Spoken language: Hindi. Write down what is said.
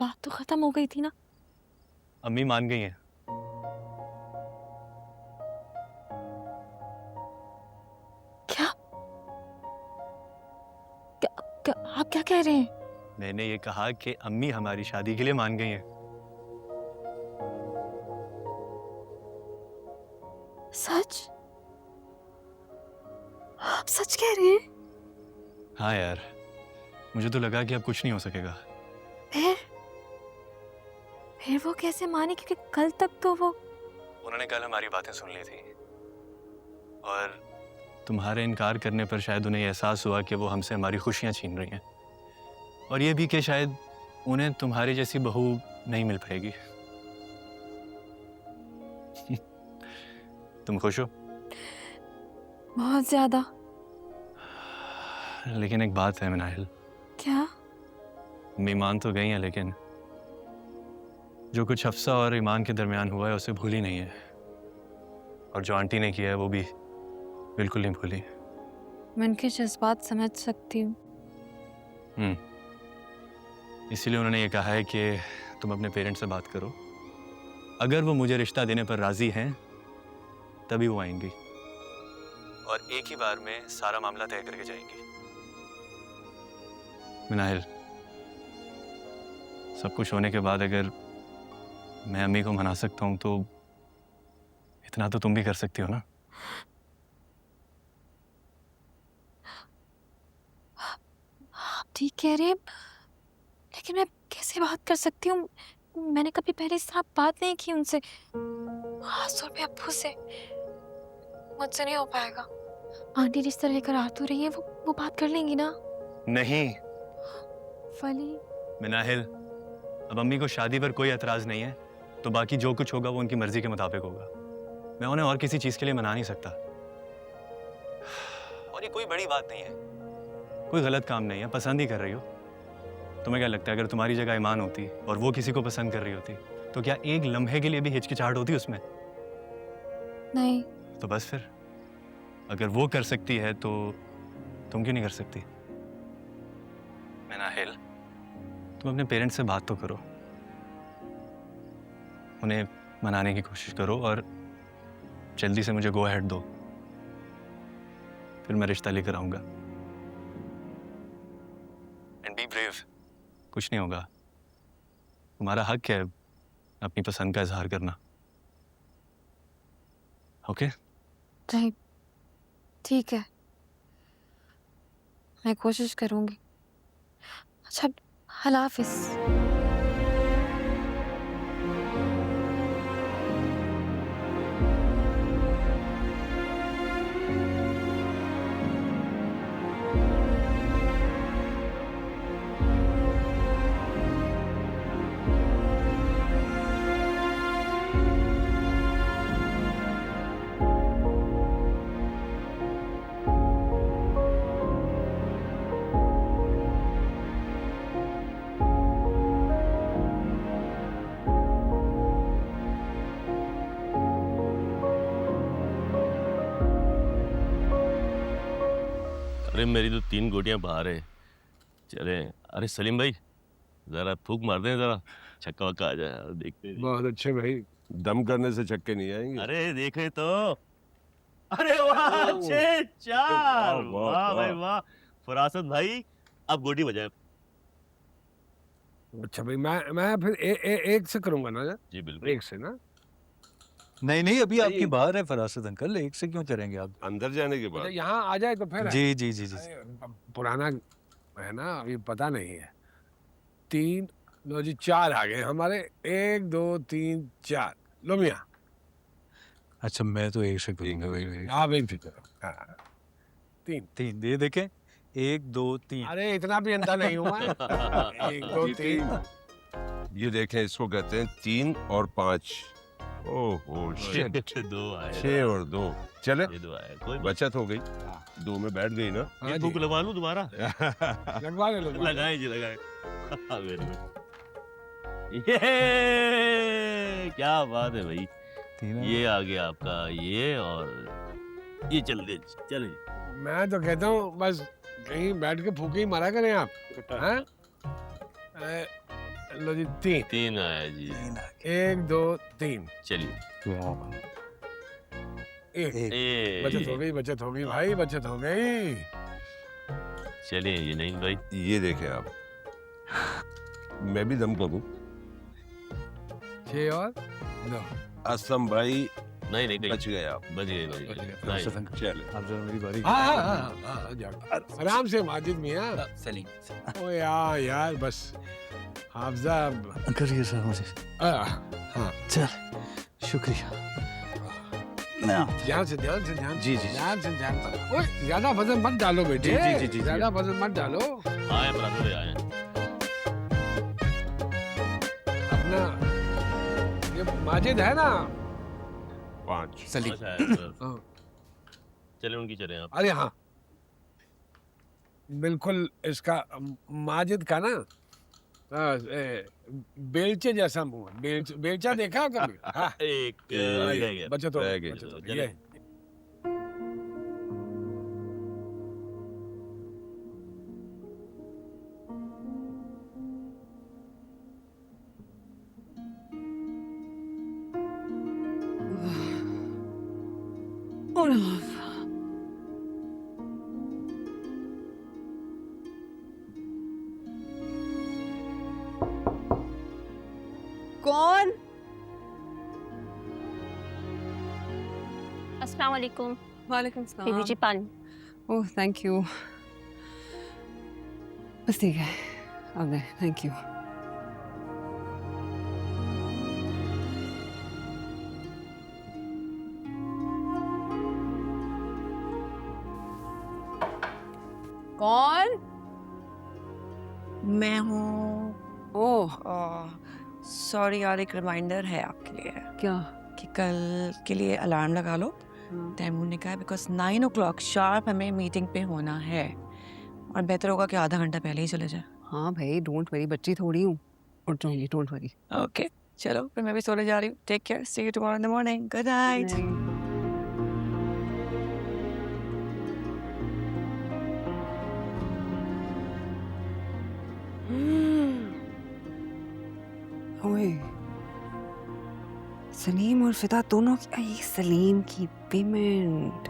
बात तो खत्म हो गई थी ना। अम्मी मान गई हैं। क्या क्या, क्या आप क्या कह रहे हैं? मैंने ये कहा कि अम्मी हमारी शादी के लिए मान गई हैं। सच? आप सच कह रहे हैं? हाँ यार, मुझे तो लगा कि अब कुछ नहीं हो सकेगा। फिर फिर वो कैसे माने, क्योंकि कल तक तो वो। उन्होंने कल हमारी बातें सुन ली थी और तुम्हारे इनकार करने पर शायद उन्हें एहसास हुआ कि वो हमसे हमारी खुशियां छीन रही हैं, और ये भी कि शायद उन्हें तुम्हारी जैसी बहू नहीं मिल पाएगी। तुम खुश हो? बहुत ज्यादा। लेकिन एक बात है मिनाहिल, क्या? अम्मी मान तो गई हैं, लेकिन जो कुछ हफ्सा और ईमान के दरमियान हुआ है उसे भूली नहीं है, और जो आंटी ने किया है वो भी बिल्कुल नहीं भूली। मैं उनके जज्बात समझ सकती हूँ। इसीलिए उन्होंने ये कहा है कि तुम अपने पेरेंट्स से बात करो। अगर वो मुझे रिश्ता देने पर राजी हैं तभी वो आएंगी, और एक ही बार में सारा मामला तय करके जाएंगी। मिनाहिल, सब कुछ होने के बाद अगर मैं अम्मी को मना सकता हूँ तो इतना तो तुम भी कर सकती हो ना। आप ठीक कह रहे हैं, लेकिन मैं कैसे बात कर सकती हूँ? मैंने कभी पहले इस तरह बात नहीं की उनसे, खासतौर पे अब्बू से। मुझसे नहीं हो पाएगा। आंटी रिश्ता लेकर आ तो रही है, वो बात कर लेंगी ना? नहीं फली। मिनाहिल, अब अम्मी को शादी पर कोई एतराज नहीं है तो बाकी जो कुछ होगा वो उनकी मर्जी के मुताबिक होगा। मैं उन्हें और किसी चीज के लिए मना नहीं सकता। और ये कोई बड़ी बात नहीं है, कोई गलत काम नहीं है, पसंद ही कर रही हो। तुम्हें क्या लगता है अगर तुम्हारी जगह ईमान होती और वो किसी को पसंद कर रही होती तो क्या एक लम्हे के लिए भी हिचकिचाहट होती उसमें? नहीं। तो बस फिर, अगर वो कर सकती है तो तुम क्यों नहीं कर सकती? मिनाहिल, तुम अपने पेरेंट्स से बात तो करो, उन्हें मनाने की कोशिश करो और जल्दी से मुझे गो अहेड दो, फिर मैं रिश्ता लेकर आऊंगा। एंड बी ब्रेव, कुछ नहीं होगा। तुम्हारा हक है अपनी पसंद का इजहार करना। ओके? नहीं, ठीक है, मैं कोशिश करूंगी। अच्छा, अल्लाह हाफिज। अरे मेरी तो 3 गोटियां बाहर है। चले। अरे सलीम भाई, जरा फूक मार दें, जरा छक्का वक्का आ जाए यार, देखते हैं। बहुत अच्छे भाई, दम करने से छक्के नहीं आएंगे। अरे देखे तो। अरे वाह, 6-4, वाह भाई वाह। फरासत भाई, अब गोटी बजाए। अच्छा भाई, मैं फिर एक से करूंगा ना? जी बिल्कुल। एक से ना? नहीं नहीं, अभी आपकी बाहर है फरासत अंकल, एक से क्यों चलेंगे आप? अंदर जाने के बाद यहाँ आ जाए तो फिर है। जी जी जी जी। अरे, पुराना है ना, अभी पता नहीं है। 3, लो जी 4 आ गए हमारे। 1 2 3 4, लो मियाँ। अच्छा, मैं तो एक से करूंगा भाई। आप एक फिक्र। हाँ, 3। 3 दे देखें, 1 2 3। अरे इतना भी अंधा नहीं हूँ मैं। 1 2 3। ये देखें, इसको कहते हैं 3 और 5। ओहो शिट, 2 आए। 6 और 2 चले, ये 2 आए, कोई बचत हो गई। 2 में बैठ गई ना। हाँ ये जी, भूख लगवा लूं दोबारा? लगवा ले लो। लगाए जी, लगाए। Very good. ये क्या बात है भाई। ये आ गया आपका, ये और ये चल दे, चले। मैं तो कहता हूँ बस कहीं बैठ के फूके ही मारा करें आप। हैं? लो जी 3 3 आया जी। 1 2 3 चलिए। एक बचत हो ए गई, बचत हो गई भाई, बचत हो गई। चलिए ये नहीं भाई। ये देखें आप, मैं भी दम करूं। 6 और 9 असलम भाई नहीं नहीं बच गए आप। बच गए भाई। फरासत नहीं। अंकल चले आप जरा मेरी बारी हाँ हाँ हाँ हाँ जाओ। आराम से माजिद मियाँ। सलीम ओ यार बस हाफजा अंकल ये सर मुझे हाँ चल शुक्रिया ध्यान से ध्यान से ध्यान जी, जी, जी। ध्यान से ध्यान से। ओए ज्यादा वजन मत डालो बेटे, जी, जी, जी, जी। ज्यादा वजन मत डालो। आए बराबर आए। अपना ये माजिद है ना। 5 सलीम अच्छा है, सर। हाँ। चले उनकी चले आप। अरे हाँ बिल्कुल इसका माजिद का ना बेलचे जैसा मुंह है। बेलचा देखा कभी? हाँ एक रह गया। बचत हो रह गई, गया। बचत हो गई। चले। ये। कौन? अस्सलाम वालेकुम। वालेकुम बीबी सलाम। जी पानी। Oh thank you. बस ठीक है, अब दे, थैंक यू। कौन? मैं हूँ। ओह सॉरी यार, एक रिमाइंडर है आपके लिए क्या? कि कल के लिए अलार्म लगा लो। टाइम ने कहा बिकॉज 9 o'clock शार्प हमें मीटिंग पे होना है, और बेहतर होगा कि आधा घंटा पहले ही चले जाए। हाँ भाई, डोंट वरी, बच्ची थोड़ी हूँ, उठ जाऊंगी, डोंट वरी। ओके चलो फिर मैं भी सोने जा रही हूँ। Take care, see you tomorrow in the morning. Good night. ओए, सलीम और फिदा दोनों की, ये सलीम की पेमेंट।